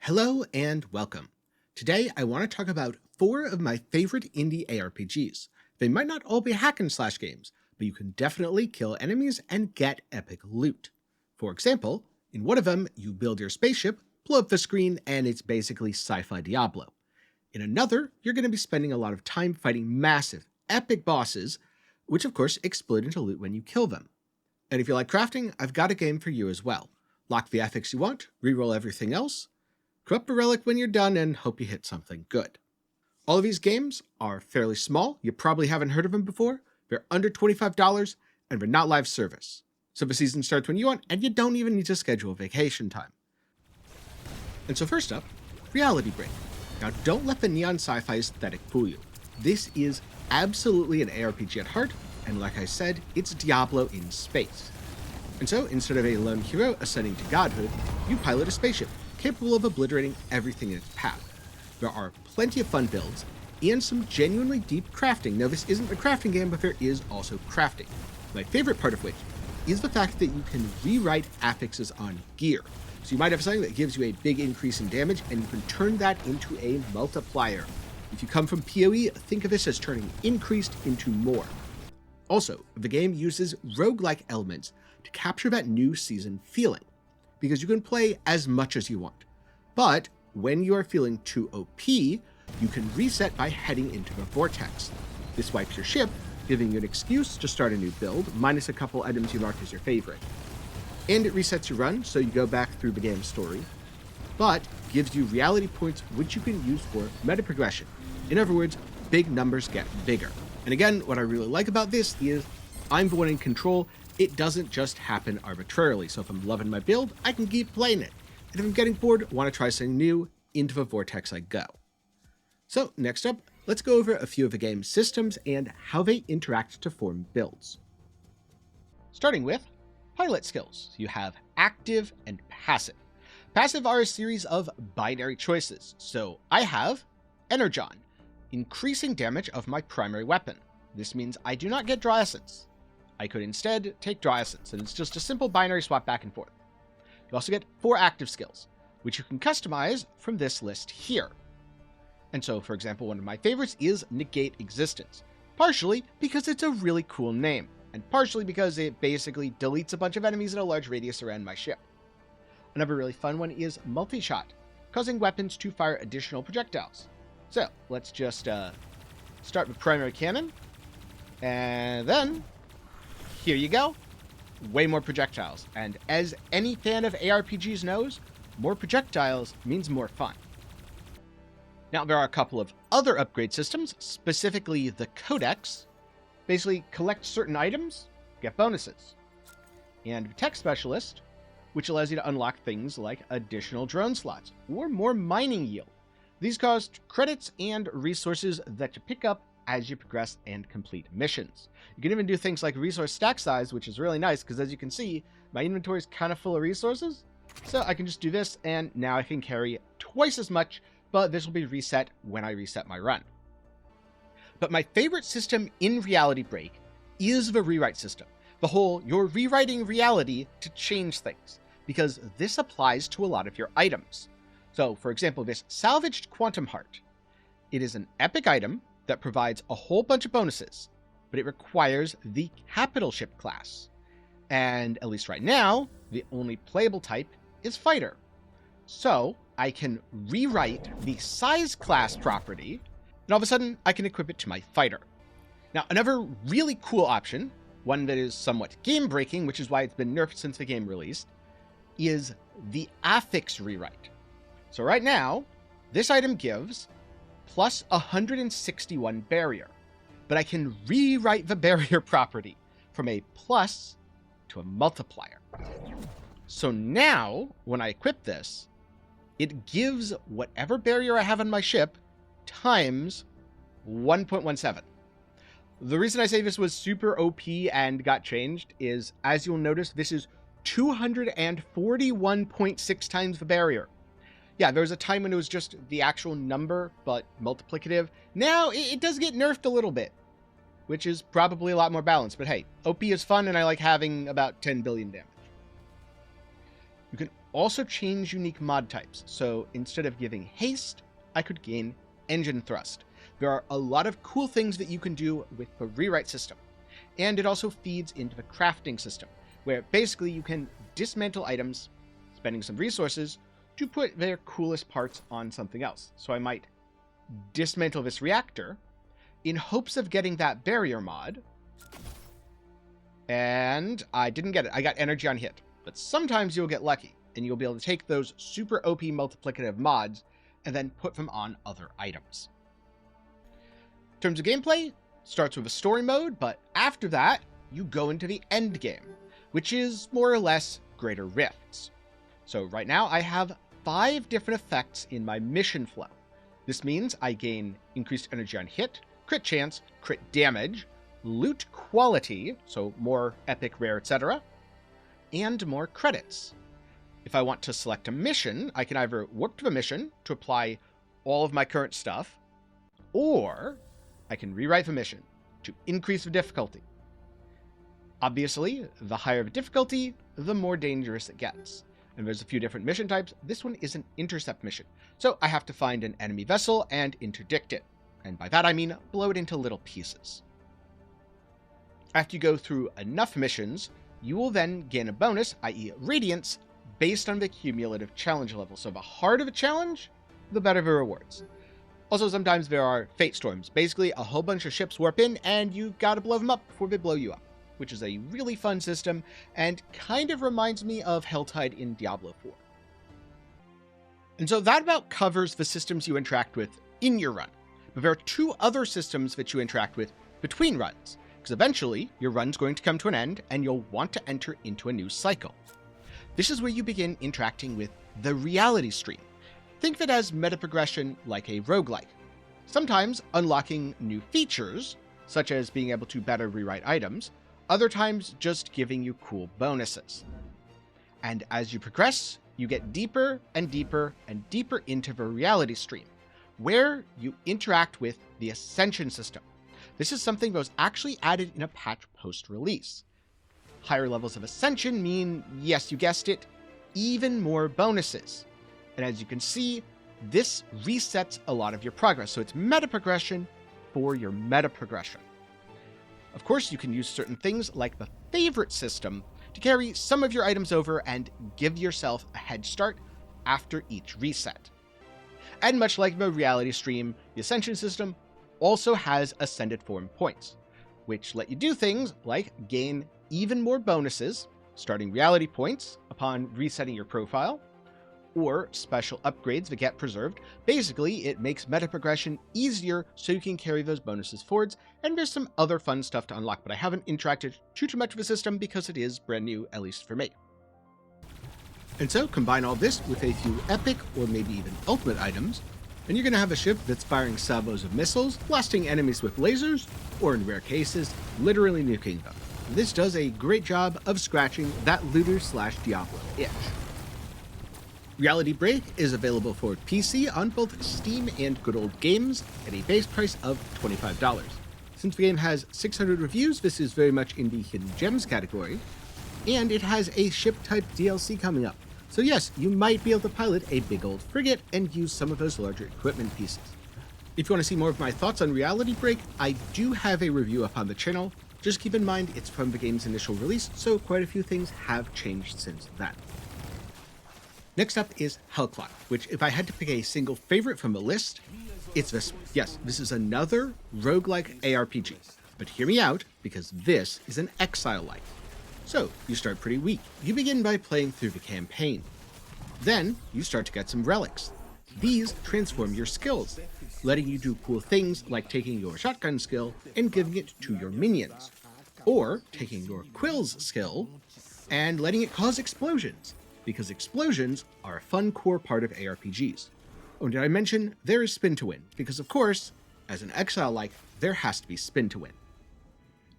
Hello and welcome. Today I want to talk about 4 of my favorite indie ARPGs. They might not all be hack and slash games, but you can definitely kill enemies and get epic loot. For example, in one of them you build your spaceship, blow up the screen, and it's basically sci-fi Diablo. In another, you're going to be spending a lot of time fighting massive, epic bosses, which of course explode into loot when you kill them. And if you like crafting, I've got a game for you as well. Lock the affix you want, reroll everything else, corrupt a relic when you're done, and hope you hit something good. All of these games are fairly small, you probably haven't heard of them before, they're under $25, and they're not live service. So the season starts when you want, and you don't even need to schedule vacation time. And so first up, Reality Break. Now don't let the neon sci-fi aesthetic fool you. This is absolutely an ARPG at heart, and like I said, it's Diablo in space. And so, instead of a lone hero ascending to godhood, you pilot a spaceship, capable of obliterating everything in its path. There are plenty of fun builds, and some genuinely deep crafting. Now this isn't a crafting game, but there is also crafting. My favorite part of which is the fact that you can rewrite affixes on gear. So you might have something that gives you a big increase in damage, and you can turn that into a multiplier. If you come from PoE, think of this as turning increased into more. Also, the game uses roguelike elements to capture that new season feeling, because you can play as much as you want. But when you are feeling too OP, you can reset by heading into the vortex. This wipes your ship, giving you an excuse to start a new build, minus a couple items you mark as your favorite. And it resets your run, so you go back through the game's story, but gives you reality points which you can use for meta progression. In other words, big numbers get bigger. And again, what I really like about this is I'm the one in control. It doesn't just happen arbitrarily, so if I'm loving my build, I can keep playing it. And if I'm getting bored, want to try something new, into the vortex I go. So next up, let's go over a few of the game's systems and how they interact to form builds. Starting with pilot skills, you have active and passive. Passive are a series of binary choices, so I have Energon, increasing damage of my primary weapon. This means I do not get draw essence. I could instead take draw essence, and it's just a simple binary swap back and forth. You also get 4 active skills, which you can customize from this list here. And so, for example, one of my favorites is Negate Existence, partially because it's a really cool name, and partially because it basically deletes a bunch of enemies in a large radius around my ship. Another really fun one is Multi-Shot, causing weapons to fire additional projectiles. So, let's just start with primary cannon, and then here you go. Way more projectiles. And as any fan of ARPGs knows, more projectiles means more fun. Now, there are a couple of other upgrade systems, specifically the Codex. Basically, collect certain items, get bonuses. And Tech Specialist, which allows you to unlock things like additional drone slots or more mining yield. These cost credits and resources that you pick up as you progress and complete missions. You can even do things like resource stack size, which is really nice because as you can see, my inventory is kind of full of resources. So I can just do this and now I can carry twice as much, but this will be reset when I reset my run. But my favorite system in Reality Break is the rewrite system. The whole, you're rewriting reality to change things, because this applies to a lot of your items. So for example, this Salvaged Quantum Heart. It is an epic item that provides a whole bunch of bonuses, but it requires the capital ship class. And at least right now, the only playable type is fighter. So I can rewrite the size class property, and all of a sudden I can equip it to my fighter. Now, another really cool option, one that is somewhat game breaking, which is why it's been nerfed since the game released, is the affix rewrite. So right now, this item gives plus 161 barrier, but I can rewrite the barrier property from a plus to a multiplier. So now, when I equip this, it gives whatever barrier I have on my ship times 1.17. The reason I say this was super OP and got changed is, as you'll notice, this is 241.6 times the barrier. Yeah, there was a time when it was just the actual number, but multiplicative. Now, it does get nerfed a little bit, which is probably a lot more balanced. But hey, OP is fun, and I like having about 10 billion damage. You can also change unique mod types. So instead of giving haste, I could gain engine thrust. There are a lot of cool things that you can do with the rewrite system. And it also feeds into the crafting system, where basically you can dismantle items, spending some resources, to put their coolest parts on something else. So I might dismantle this reactor in hopes of getting that barrier mod, and I didn't get it. I got energy on hit. But sometimes you'll get lucky, and you'll be able to take those super OP multiplicative mods and then put them on other items. In terms of gameplay, starts with a story mode, but after that, you go into the end game, which is more or less greater rifts. So right now I have 5 different effects in my mission flow. This means I gain increased energy on hit, crit chance, crit damage, loot quality, so more epic, rare, etc., and more credits. If I want to select a mission, I can either warp to the mission to apply all of my current stuff, or I can rewrite the mission to increase the difficulty. Obviously, the higher the difficulty, the more dangerous it gets. And there's a few different mission types. This one is an intercept mission, so I have to find an enemy vessel and interdict it. And by that I mean blow it into little pieces. After you go through enough missions, you will then gain a bonus, i.e. radiance, based on the cumulative challenge level. So the harder the challenge, the better the rewards. Also, sometimes there are fate storms. Basically, a whole bunch of ships warp in, and you gotta blow them up before they blow you up, which is a really fun system, and kind of reminds me of Helltide in Diablo 4. And so that about covers the systems you interact with in your run. But there are 2 other systems that you interact with between runs, because eventually your run's going to come to an end, and you'll want to enter into a new cycle. This is where you begin interacting with the reality stream. Think of it as meta progression like a roguelike. Sometimes unlocking new features, such as being able to better rewrite items, other times just giving you cool bonuses. And as you progress, you get deeper and deeper and deeper into the reality stream, where you interact with the Ascension system. This is something that was actually added in a patch post-release. Higher levels of Ascension mean, yes, you guessed it, even more bonuses. And as you can see, this resets a lot of your progress. So it's meta progression for your meta progression. Of course, you can use certain things like the favorite system to carry some of your items over and give yourself a head start after each reset. And much like the reality stream, the Ascension system also has Ascended Form points, which let you do things like gain even more bonuses, starting reality points upon resetting your profile, or special upgrades that get preserved. Basically, it makes meta progression easier so you can carry those bonuses forwards, and there's some other fun stuff to unlock, but I haven't interacted too much with the system because it is brand new, at least for me. And so combine all this with a few epic or maybe even ultimate items, and you're going to have a ship that's firing salvos of missiles, blasting enemies with lasers, or in rare cases, literally nuking them. This does a great job of scratching that looter/Diablo itch. Reality Break is available for PC on both Steam and Good Old Games at a base price of $25. Since the game has 600 reviews, this is very much in the Hidden Gems category, and it has a ship-type DLC coming up. So yes, you might be able to pilot a big old frigate and use some of those larger equipment pieces. If you want to see more of my thoughts on Reality Break, I do have a review up on the channel. Just keep in mind it's from the game's initial release, so quite a few things have changed since then. Next up is Hellclock, which if I had to pick a single favorite from the list, it's this. Yes, this is another roguelike ARPG. But hear me out, because this is an exile-like. So, you start pretty weak. You begin by playing through the campaign. Then, you start to get some relics. These transform your skills, letting you do cool things like taking your shotgun skill and giving it to your minions. Or taking your Quill's skill and letting it cause explosions, because explosions are a fun core part of ARPGs. Oh, did I mention there is spin to win? Because of course, as an exile-like, there has to be spin to win.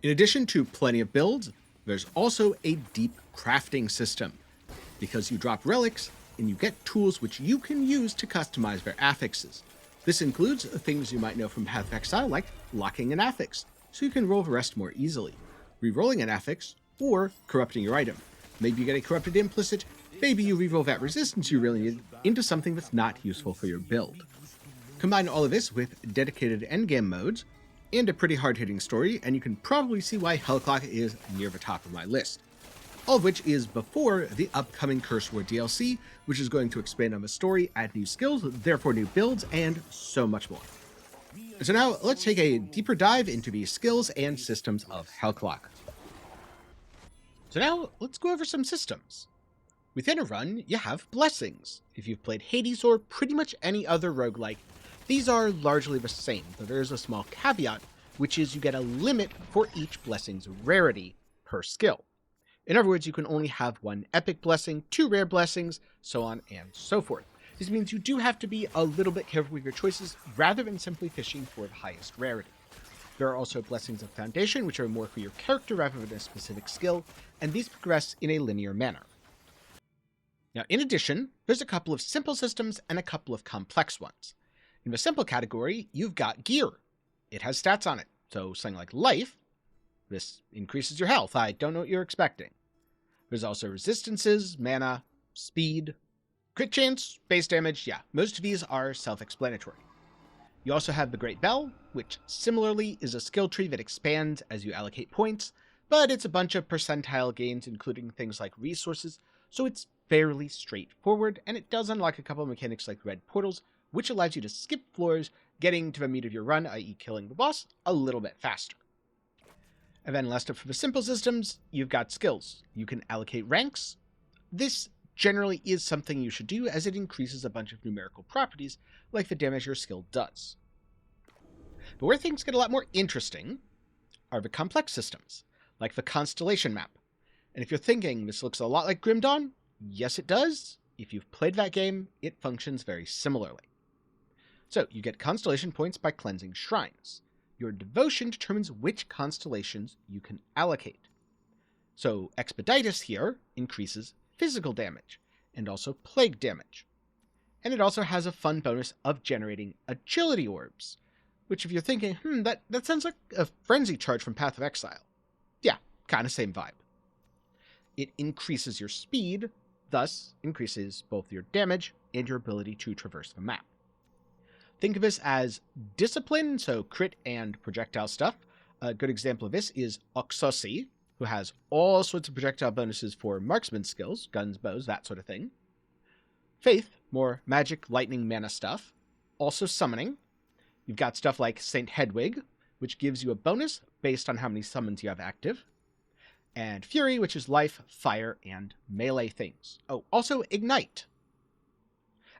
In addition to plenty of builds, there's also a deep crafting system, because you drop relics and you get tools which you can use to customize their affixes. This includes things you might know from Path of Exile, like locking an affix, so you can roll the rest more easily, re-rolling an affix, or corrupting your item. Maybe you get a corrupted implicit, maybe you reroll that resistance you really need into something that's not useful for your build. Combine all of this with dedicated endgame modes and a pretty hard-hitting story, and you can probably see why Hellclock is near the top of my list. All of which is before the upcoming Curse War DLC, which is going to expand on the story, add new skills, therefore new builds, and so much more. So now let's take a deeper dive into the skills and systems of Hellclock. So now let's go over some systems. Within a run, you have blessings. If you've played Hades or pretty much any other roguelike, these are largely the same, though there is a small caveat, which is you get a limit for each blessing's rarity per skill. In other words, you can only have one epic blessing, 2 rare blessings, so on and so forth. This means you do have to be a little bit careful with your choices rather than simply fishing for the highest rarity. There are also blessings of foundation, which are more for your character rather than a specific skill, and these progress in a linear manner. Now, in addition, there's a couple of simple systems and a couple of complex ones. In the simple category, you've got gear. It has stats on it, so something like life, this increases your health. I don't know what you're expecting. There's also resistances, mana, speed, crit chance, base damage. Yeah, most of these are self-explanatory. You also have the Great Bell, which similarly is a skill tree that expands as you allocate points, but it's a bunch of percentile gains, including things like resources, so it's fairly straightforward, and it does unlock a couple of mechanics like red portals, which allows you to skip floors, getting to the meat of your run, i.e. killing the boss, a little bit faster. And then last up for the simple systems, you've got skills. You can allocate ranks. This generally is something you should do as it increases a bunch of numerical properties like the damage your skill does. But where things get a lot more interesting are the complex systems, like the constellation map. And if you're thinking this looks a lot like Grim Dawn, yes it does. If you've played that game, it functions very similarly. So you get constellation points by cleansing shrines. Your devotion determines which constellations you can allocate. So Expeditus here increases physical damage, and also plague damage. And it also has a fun bonus of generating agility orbs, which if you're thinking, that sounds like a frenzy charge from Path of Exile. Yeah, kind of same vibe. It increases your speed, thus increases both your damage and your ability to traverse the map. Think of this as discipline, so crit and projectile stuff. A good example of this is Oxosi, who has all sorts of projectile bonuses for marksman skills, guns, bows, that sort of thing. Faith, more magic, lightning, mana stuff. Also summoning. You've got stuff like Saint Hedwig, which gives you a bonus based on how many summons you have active. And Fury, which is life, fire, and melee things. Oh, also Ignite.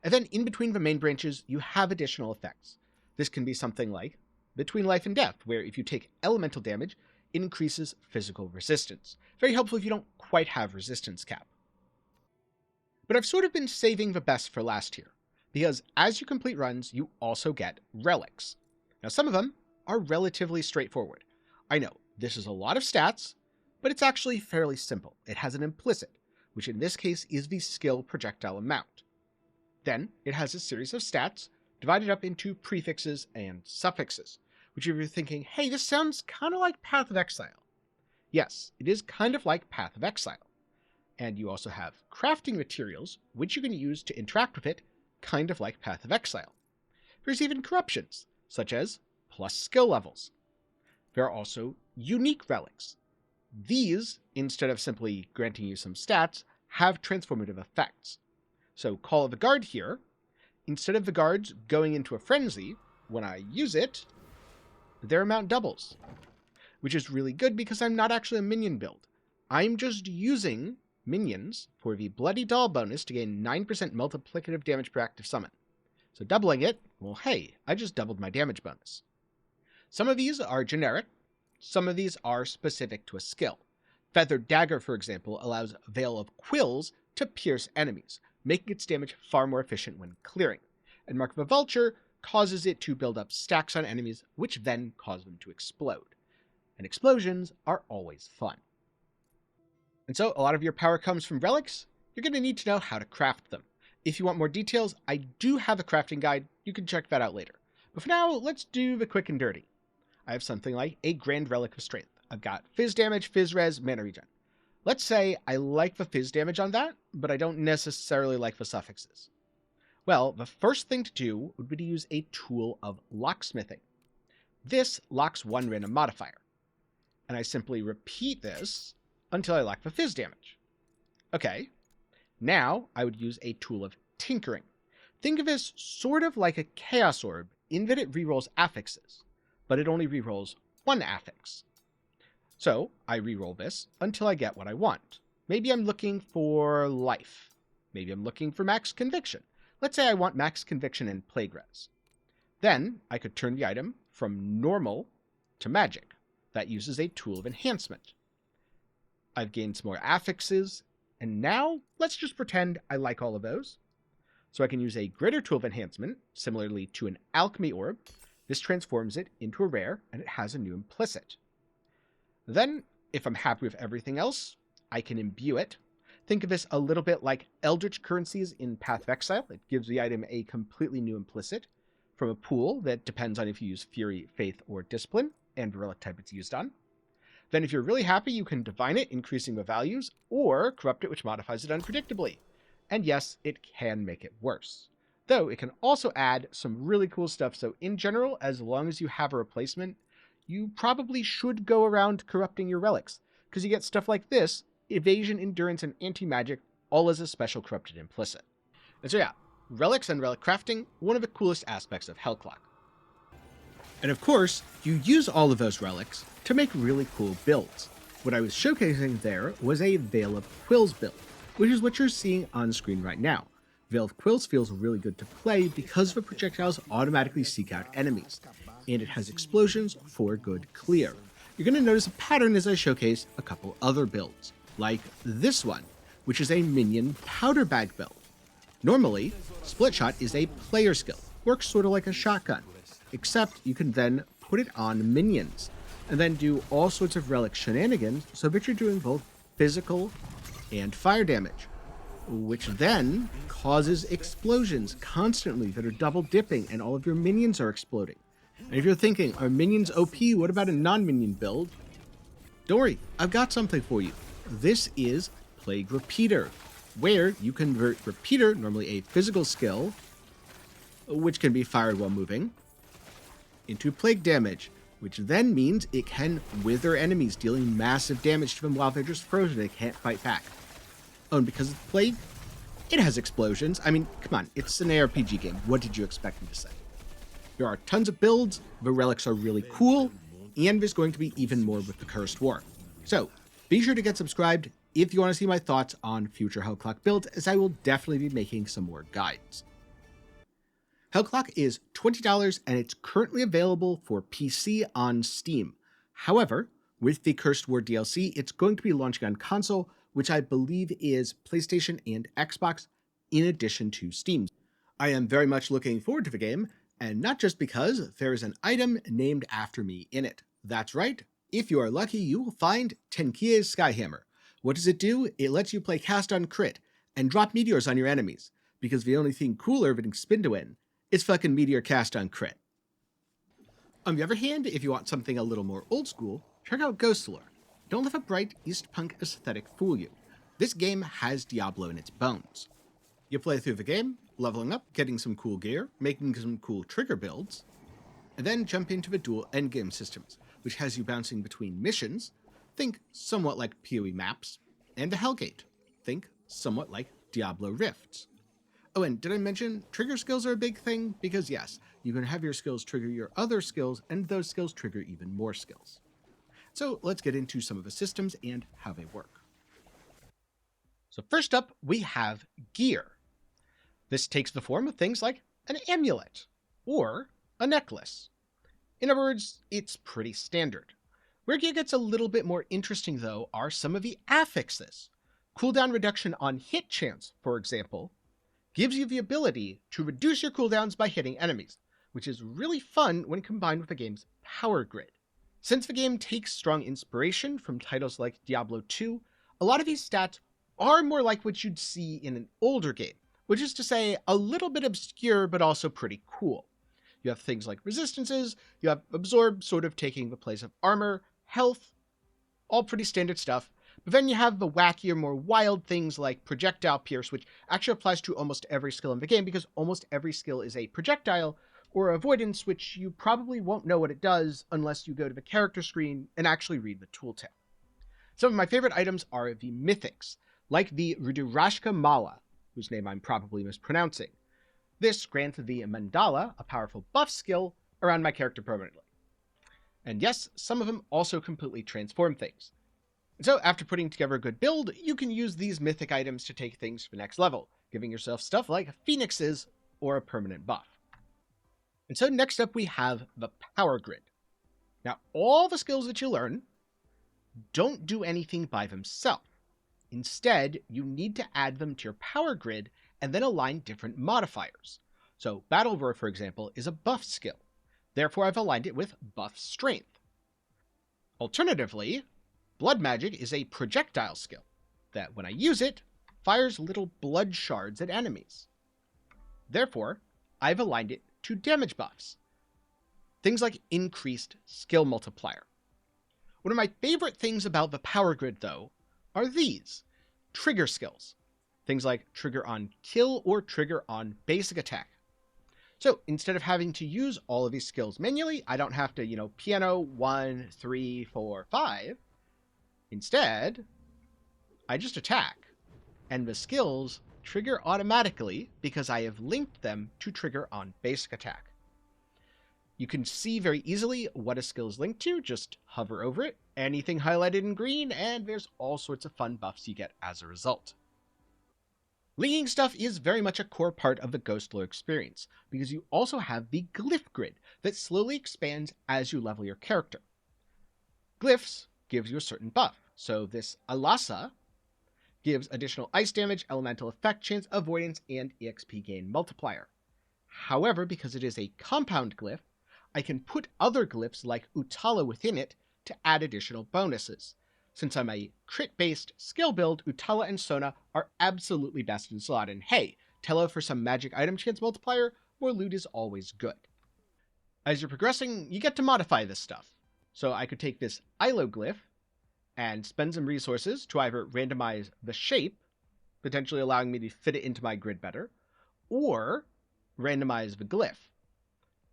And then in between the main branches, you have additional effects. This can be something like Between Life and Death, where if you take elemental damage, it increases physical resistance. Very helpful if you don't quite have resistance cap. But I've sort of been saving the best for last here, because as you complete runs, you also get relics. Now some of them are relatively straightforward. I know, this is a lot of stats, but it's actually fairly simple. It has an implicit, which in this case is the skill projectile amount. Then it has a series of stats divided up into prefixes and suffixes, which if you're thinking, hey, this sounds kind of like Path of Exile. Yes, it is kind of like Path of Exile. And you also have crafting materials, which you can use to interact with it, kind of like Path of Exile. There's even corruptions, such as plus skill levels. There are also unique relics. These, instead of simply granting you some stats, have transformative effects. So Call of the Guard here, instead of the guards going into a frenzy, when I use it, their amount doubles. Which is really good because I'm not actually a minion build. I'm just using minions for the Bloody Doll bonus to gain 9% multiplicative damage per active summon. So doubling it, well hey, I just doubled my damage bonus. Some of these are generic, some of these are specific to a skill. Feathered Dagger, for example, allows Veil of Quills to pierce enemies, making its damage far more efficient when clearing. And Mark of a Vulture causes it to build up stacks on enemies, which then cause them to explode. And explosions are always fun. And so a lot of your power comes from relics. You're going to need to know how to craft them. If you want more details, I do have a crafting guide. You can check that out later. But for now, let's do the quick and dirty. I have something like a Grand Relic of Strength. I've got Fizz damage, Fizz res, mana regen. Let's say I like the Fizz damage on that, but I don't necessarily like the suffixes. Well, the first thing to do would be to use a tool of locksmithing. This locks one random modifier, and I simply repeat this until I lock the fizz damage. Okay, now I would use a tool of tinkering. Think of this sort of like a chaos orb in that it rerolls affixes, but it only rerolls one affix. So I reroll this until I get what I want. Maybe I'm looking for life. Maybe I'm looking for max conviction. Let's say I want max conviction and plague res. Then I could turn the item from normal to magic. That uses a tool of enhancement. I've gained some more affixes, and now let's just pretend I like all of those. So I can use a greater tool of enhancement, similarly to an alchemy orb. This transforms it into a rare, and it has a new implicit. Then, if I'm happy with everything else, I can imbue it. Think of this a little bit like Eldritch currencies in Path of Exile. It gives the item a completely new implicit from a pool that depends on if you use Fury, Faith, or Discipline, and the relic type it's used on. Then if you're really happy, you can divine it, increasing the values, or corrupt it, which modifies it unpredictably. And yes, it can make it worse. Though it can also add some really cool stuff, so in general, as long as you have a replacement, you probably should go around corrupting your relics, because you get stuff like this, evasion, endurance, and anti-magic, all as a special corrupted implicit. And so yeah, relics and relic crafting, one of the coolest aspects of Hellclock. And of course, you use all of those relics to make really cool builds. What I was showcasing there was a Veil of Quills build, which is what you're seeing on screen right now. Veil of Quills feels really good to play because the projectiles automatically seek out enemies, and it has explosions for good clear. You're going to notice a pattern as I showcase a couple other builds, like this one, which is a minion powder bag build. Normally, Split Shot is a player skill, works sort of like a shotgun, except you can then put it on minions, and then do all sorts of relic shenanigans so that you're doing both physical and fire damage, which then causes explosions constantly that are double dipping and all of your minions are exploding. And if you're thinking, are minions OP? What about a non-minion build? Don't worry, I've got something for you. This is Plague Repeater, where you convert Repeater, normally a physical skill, which can be fired while moving, into plague damage, which then means it can wither enemies, dealing massive damage to them while they're just frozen and they can't fight back. Oh, and because it's plague, it has explosions. I mean, come on, it's an ARPG game. What did you expect me to say? There are tons of builds, the relics are really cool, and there's going to be even more with the Cursed War. So, be sure to get subscribed if you want to see my thoughts on future Hellclock builds, as I will definitely be making some more guides. Hellclock is $20 and it's currently available for PC on Steam. However, with the Cursed War DLC, it's going to be launching on console, which I believe is PlayStation and Xbox, in addition to Steam. I am very much looking forward to the game, and not just because there is an item named after me in it. That's right, if you are lucky, you will find Tenkei's Skyhammer. What does it do? It lets you play cast on crit and drop meteors on your enemies, because the only thing cooler than spin to win is fucking meteor cast on crit. On the other hand, if you want something a little more old school, check out Ghostlore. Don't let a bright East Punk aesthetic fool you. This game has Diablo in its bones. You play through the game, leveling up, getting some cool gear, making some cool trigger builds, and then jump into the dual endgame systems, which has you bouncing between missions, think somewhat like PoE maps, and the Hellgate, think somewhat like Diablo Rifts. Oh, and did I mention trigger skills are a big thing? Because yes, you can have your skills trigger your other skills, and those skills trigger even more skills. So let's get into some of the systems and how they work. So first up, we have gear. This takes the form of things like an amulet or a necklace. In other words, it's pretty standard. Where gear gets a little bit more interesting, though, are some of the affixes. Cooldown reduction on hit chance, for example, gives you the ability to reduce your cooldowns by hitting enemies, which is really fun when combined with the game's power grid. Since the game takes strong inspiration from titles like Diablo 2, a lot of these stats are more like what you'd see in an older game, which is to say a little bit obscure but also pretty cool. You have things like resistances, you have absorb sort of taking the place of armor, health, all pretty standard stuff, But then you have the wackier, more wild things like Projectile Pierce, which actually applies to almost every skill in the game because almost every skill is a projectile or avoidance, which you probably won't know what it does unless you go to the character screen and actually read the tooltip. Some of my favorite items are the mythics, like the Rudurashka Mala, whose name I'm probably mispronouncing. This grants the Mandala a powerful buff skill around my character permanently. And yes, some of them also completely transform things. And so after putting together a good build, you can use these mythic items to take things to the next level, giving yourself stuff like phoenixes or a permanent buff. And so next up we have the power grid. Now all the skills that you learn don't do anything by themselves. Instead, you need to add them to your power grid and then align different modifiers. So Battle Roar, for example, is a buff skill. Therefore, I've aligned it with buff strength. Alternatively, Blood Magic is a projectile skill that, when I use it, fires little blood shards at enemies. Therefore, I've aligned it to damage buffs. Things like increased skill multiplier. One of my favorite things about the power grid, though, are these trigger skills. Things like trigger on kill or trigger on basic attack. So instead of having to use all of these skills manually, I don't have to, piano 1, 3, 4, 5. Instead, I just attack, and the skills trigger automatically because I have linked them to trigger on basic attack. You can see very easily what a skill is linked to, just hover over it, anything highlighted in green, and there's all sorts of fun buffs you get as a result. Linking stuff is very much a core part of the Ghostlore experience, because you also have the glyph grid that slowly expands as you level your character. Glyphs gives you a certain buff, so this Alasa gives additional ice damage, elemental effect chance, avoidance, and EXP gain multiplier. However, because it is a compound glyph, I can put other glyphs like Utala within it to add additional bonuses. Since I'm a crit-based skill build, Utala and Sona are absolutely best in slot, and hey, Tello for some magic item chance multiplier, more loot is always good. As you're progressing, you get to modify this stuff. So I could take this Ilo glyph and spend some resources to either randomize the shape, potentially allowing me to fit it into my grid better, or randomize the glyph,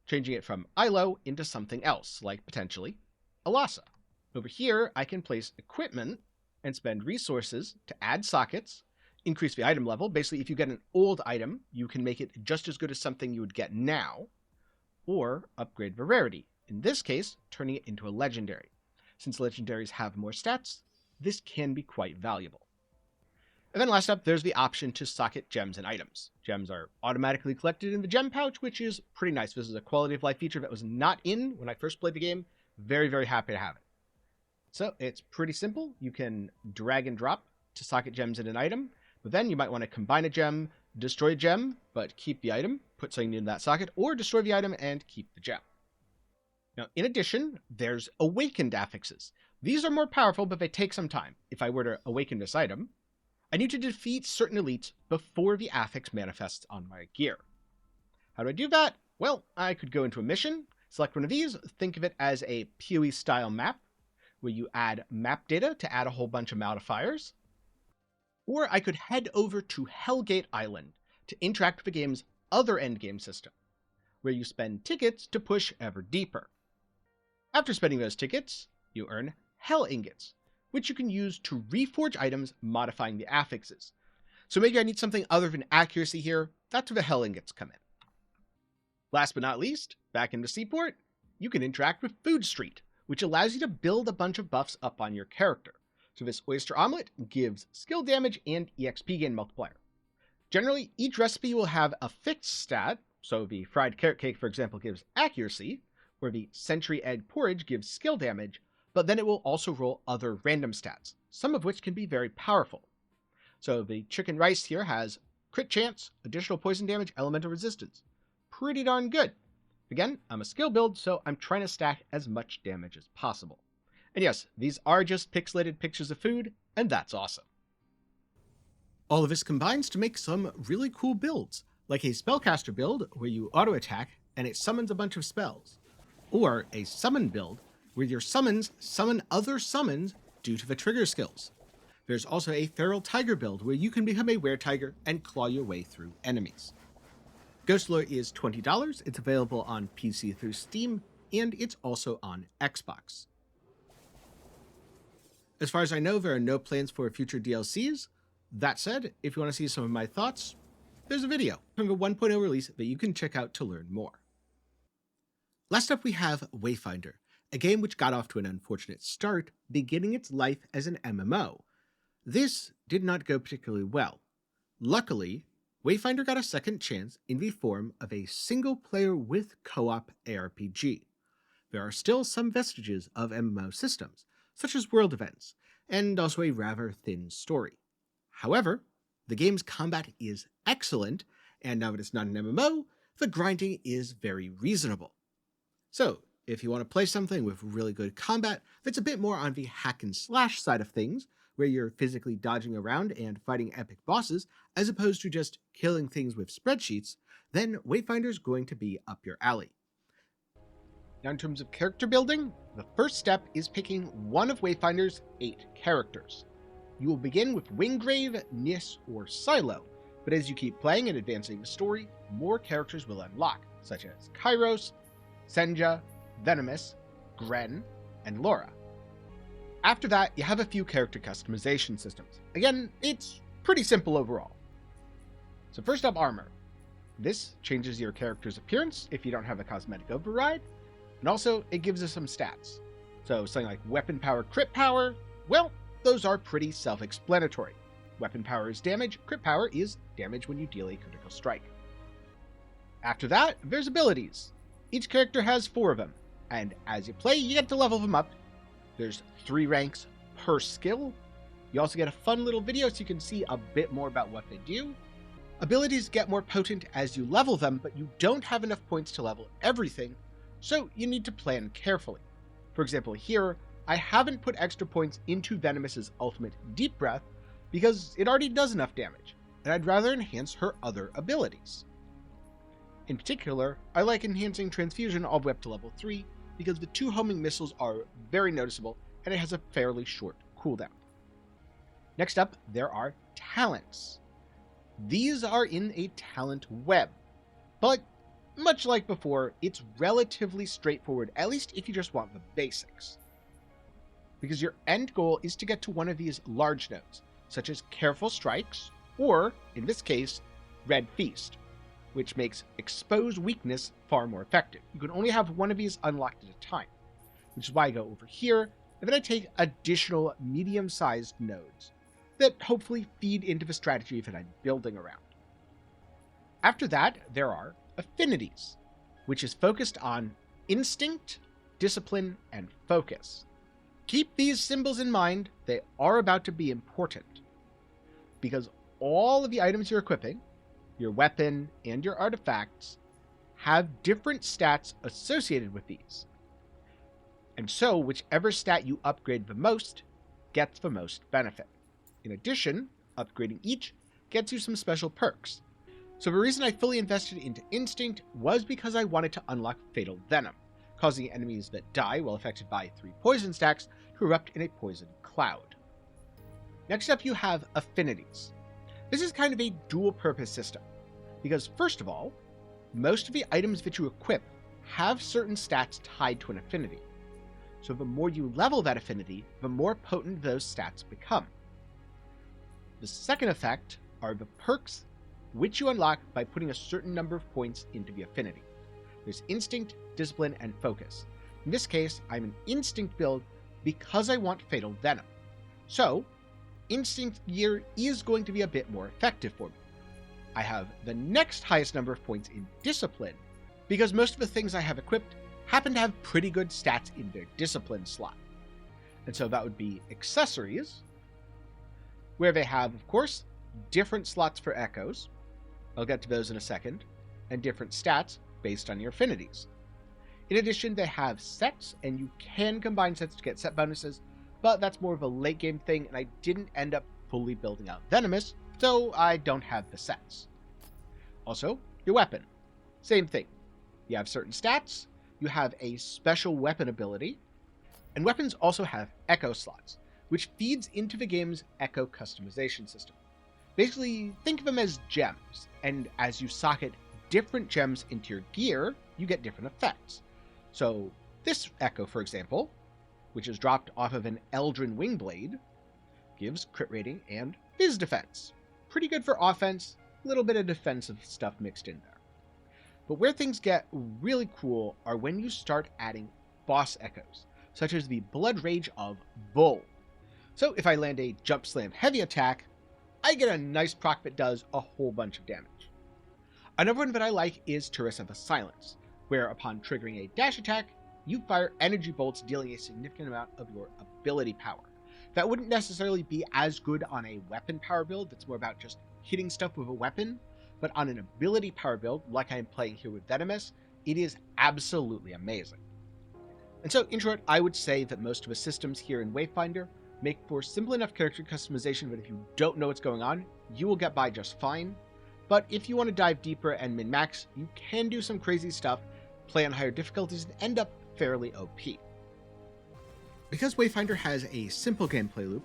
changing it from Ilo into something else, like potentially Alasa. Over here, I can place equipment and spend resources to add sockets, increase the item level. Basically, if you get an old item, you can make it just as good as something you would get now, or upgrade the rarity. In this case, turning it into a legendary. Since legendaries have more stats, this can be quite valuable. And then last up, there's the option to socket gems and items. Gems are automatically collected in the gem pouch, which is pretty nice. This is a quality of life feature that was not in when I first played the game. Very, very happy to have it. So it's pretty simple. You can drag and drop to socket gems in an item, but then you might want to combine a gem, destroy a gem, but keep the item, put something in that socket, or destroy the item and keep the gem. Now, in addition, there's awakened affixes. These are more powerful, but they take some time. If I were to awaken this item, I need to defeat certain elites before the affix manifests on my gear. How do I do that? Well, I could go into a mission, select one of these, think of it as a PoE-style map, where you add map data to add a whole bunch of modifiers. Or I could head over to Hellgate Island to interact with the game's other endgame system, where you spend tickets to push ever deeper. After spending those tickets, you earn Hell Ingots, which you can use to reforge items modifying the affixes. So maybe I need something other than accuracy here, that's where the Hell Ingots come in. Last but not least, back in the Seaport, you can interact with Food Street, which allows you to build a bunch of buffs up on your character. So this oyster omelet gives skill damage and EXP gain multiplier. Generally, each recipe will have a fixed stat, so the fried carrot cake, for example, gives accuracy, or the century egg porridge gives skill damage, but then it will also roll other random stats, some of which can be very powerful. So the chicken rice here has crit chance, additional poison damage, elemental resistance. Pretty darn good. Again, I'm a skill build, so I'm trying to stack as much damage as possible. And yes, these are just pixelated pictures of food, and that's awesome. All of this combines to make some really cool builds, like a spellcaster build where you auto-attack and it summons a bunch of spells, or a summon build where your summons summon other summons due to the trigger skills. There's also a feral tiger build where you can become a were-tiger and claw your way through enemies. Ghostlore is $20, it's available on PC through Steam, and it's also on Xbox. As far as I know, there are no plans for future DLCs. That said, if you want to see some of my thoughts, there's a video from a 1.0 release that you can check out to learn more. Last up we have Wayfinder, a game which got off to an unfortunate start, beginning its life as an MMO. This did not go particularly well. Luckily, Wayfinder got a second chance in the form of a single-player with co-op ARPG. There are still some vestiges of MMO systems, such as world events, and also a rather thin story. However, the game's combat is excellent, and now that it's not an MMO, the grinding is very reasonable. So, if you want to play something with really good combat that's a bit more on the hack and slash side of things, where you're physically dodging around and fighting epic bosses, as opposed to just killing things with spreadsheets, then Wayfinder's going to be up your alley. Now in terms of character building, the first step is picking one of Wayfinder's 8 characters. You will begin with Wingrave, Nis, or Silo, but as you keep playing and advancing the story, more characters will unlock, such as Kairos, Senja, Venomous, Gren, and Laura. After that, you have a few character customization systems. Again, it's pretty simple overall. So first up, armor. This changes your character's appearance if you don't have a cosmetic override, and also it gives us some stats. So something like weapon power, crit power, well, those are pretty self-explanatory. Weapon power is damage, crit power is damage when you deal a critical strike. After that, there's abilities. Each character has 4 of them, and as you play, you get to level them up. There's 3 ranks per skill. You also get a fun little video so you can see a bit more about what they do. Abilities get more potent as you level them, but you don't have enough points to level everything, so you need to plan carefully. For example, here, I haven't put extra points into Venomous's ultimate Deep Breath because it already does enough damage, and I'd rather enhance her other abilities. In particular, I like enhancing Transfusion all the way up to level 3 because the 2 homing missiles are very noticeable and it has a fairly short cooldown. Next up, there are talents. These are in a talent web, but much like before, it's relatively straightforward, at least if you just want the basics. Because your end goal is to get to one of these large nodes, such as Careful Strikes, or, in this case, Red Feast, which makes Expose Weakness far more effective. You can only have one of these unlocked at a time, which is why I go over here, and then I take additional medium-sized nodes that hopefully feed into the strategy that I'm building around. After that, there are affinities, which is focused on instinct, discipline, and focus. Keep these symbols in mind, they are about to be important, because all of the items you're equipping, your weapon, and your artifacts, have different stats associated with these. And so, whichever stat you upgrade the most, gets the most benefit. In addition, upgrading each gets you some special perks. So the reason I fully invested into Instinct was because I wanted to unlock Fatal Venom, causing enemies that die while affected by 3 poison stacks to erupt in a poison cloud. Next up you have Affinities. This is kind of a dual-purpose system, because first of all, most of the items that you equip have certain stats tied to an affinity. So the more you level that affinity, the more potent those stats become. The second effect are the perks which you unlock by putting a certain number of points into the affinity. There's Instinct, Discipline, and Focus. In this case, I'm an Instinct build because I want Fatal Venom. So, Instinct gear is going to be a bit more effective for me. I have the next highest number of points in Discipline, because most of the things I have equipped happen to have pretty good stats in their Discipline slot. And so that would be Accessories, where they have, of course, different slots for echoes. I'll get to those in a second, and different stats based on your affinities. In addition, they have sets, and you can combine sets to get set bonuses, but that's more of a late game thing, and I didn't end up fully building out Venomous, so I don't have the sets. Also, your weapon. Same thing. You have certain stats, you have a special weapon ability, and weapons also have echo slots, which feeds into the game's echo customization system. Basically, think of them as gems, and as you socket different gems into your gear, you get different effects. So this echo, for example, which is dropped off of an Eldrin Wingblade, gives crit rating and phys defense. Pretty good for offense, a little bit of defensive stuff mixed in there. But where things get really cool are when you start adding boss echoes, such as the Blood Rage of Bull. So if I land a Jump Slam heavy attack, I get a nice proc that does a whole bunch of damage. Another one that I like is Turris of the Silence, where upon triggering a dash attack, you fire energy bolts dealing a significant amount of your ability power. That wouldn't necessarily be as good on a weapon power build that's more about just hitting stuff with a weapon, but on an ability power build, like I'm playing here with Venomous, it is absolutely amazing. And so, in short, I would say that most of the systems here in Wayfinder make for simple enough character customization that if you don't know what's going on, you will get by just fine. But if you want to dive deeper and min-max, you can do some crazy stuff, play on higher difficulties, and end up fairly OP. Because Wayfinder has a simple gameplay loop,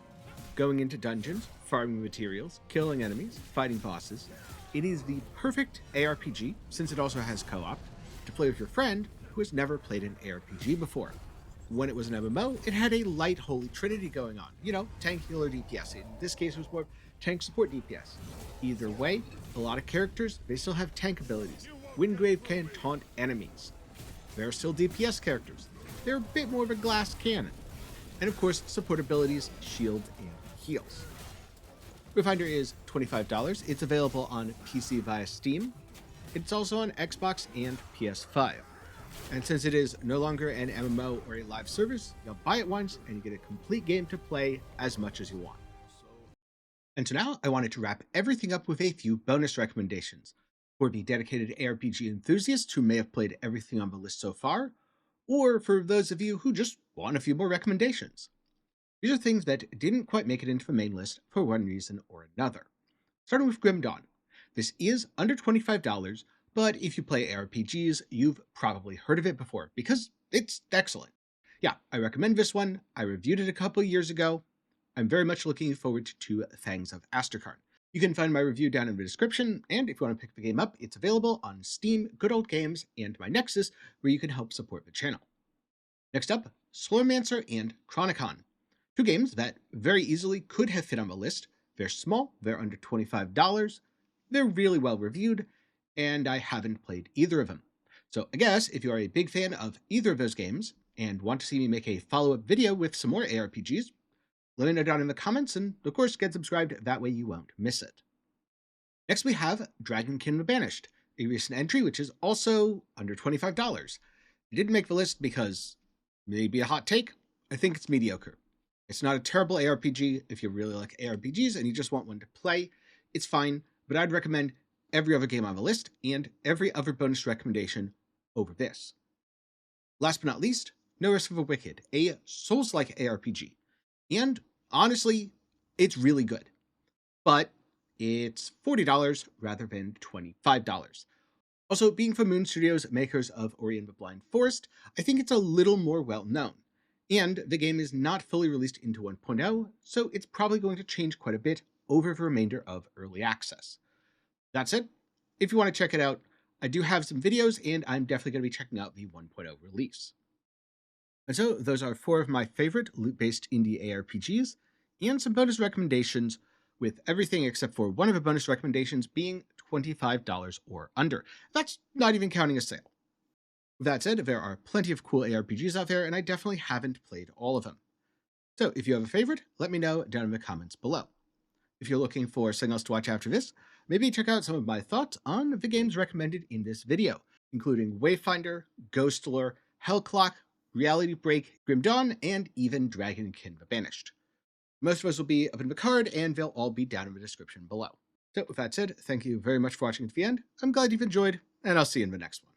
going into dungeons, farming materials, killing enemies, fighting bosses, it is the perfect ARPG, since it also has co-op, to play with your friend who has never played an ARPG before. When it was an MMO, it had a light holy trinity going on. You know, tank, healer, DPS. In this case, it was more tank support DPS. Either way, a lot of characters, they still have tank abilities. Windgrave can taunt enemies. There are still DPS characters. They're a bit more of a glass cannon. And of course, support abilities, shields, and heals. Wayfinder is $25. It's available on PC via Steam. It's also on Xbox and PS5. And since it is no longer an MMO or a live service, you'll buy it once and you get a complete game to play as much as you want. And so now I wanted to wrap everything up with a few bonus recommendations for the dedicated ARPG enthusiasts who may have played everything on the list so far, or for those of you who just want a few more recommendations. These are things that didn't quite make it into the main list for one reason or another. Starting with Grim Dawn. This is under $25, but if you play ARPGs, you've probably heard of it before, because it's excellent. Yeah, I recommend this one. I reviewed it a couple years ago. I'm very much looking forward to Fangs of Astrakarn. You can find my review down in the description, and if you want to pick the game up, it's available on Steam, Good Old Games, and my Nexus, where you can help support the channel. Next up, Slowmancer and Chronicon. Two games that very easily could have fit on the list. They're small, they're under $25, they're really well reviewed, and I haven't played either of them. So I guess if you are a big fan of either of those games and want to see me make a follow-up video with some more ARPGs, let me know down in the comments, and of course get subscribed, that way you won't miss it. Next we have Dragonkin the Banished, a recent entry which is also under $25. It didn't make the list because, maybe a hot take, I think it's mediocre. It's not a terrible ARPG. If you really like ARPGs and you just want one to play, it's fine, but I'd recommend every other game on the list and every other bonus recommendation over this. Last but not least, No Rest for the Wicked, a Souls-like ARPG. And honestly, it's really good. But it's $40 rather than $25. Also, being from Moon Studios, makers of Ori and the Blind Forest, I think it's a little more well-known. And the game is not fully released into 1.0, so it's probably going to change quite a bit over the remainder of Early Access. That said, if you want to check it out, I do have some videos, and I'm definitely going to be checking out the 1.0 release. And so those are 4 of my favorite loot-based indie ARPGs, and some bonus recommendations, with everything except for one of the bonus recommendations being $25 or under. That's not even counting a sale. With that said, there are plenty of cool ARPGs out there, and I definitely haven't played all of them. So if you have a favorite, let me know down in the comments below. If you're looking for something else to watch after this, maybe check out some of my thoughts on the games recommended in this video, including Wayfinder, Ghostlore, Hellclock, Reality Break, Grim Dawn, and even Dragonkin the Banished. Most of us will be up in the card, and they'll all be down in the description below. So with that said, thank you very much for watching to the end. I'm glad you've enjoyed, and I'll see you in the next one.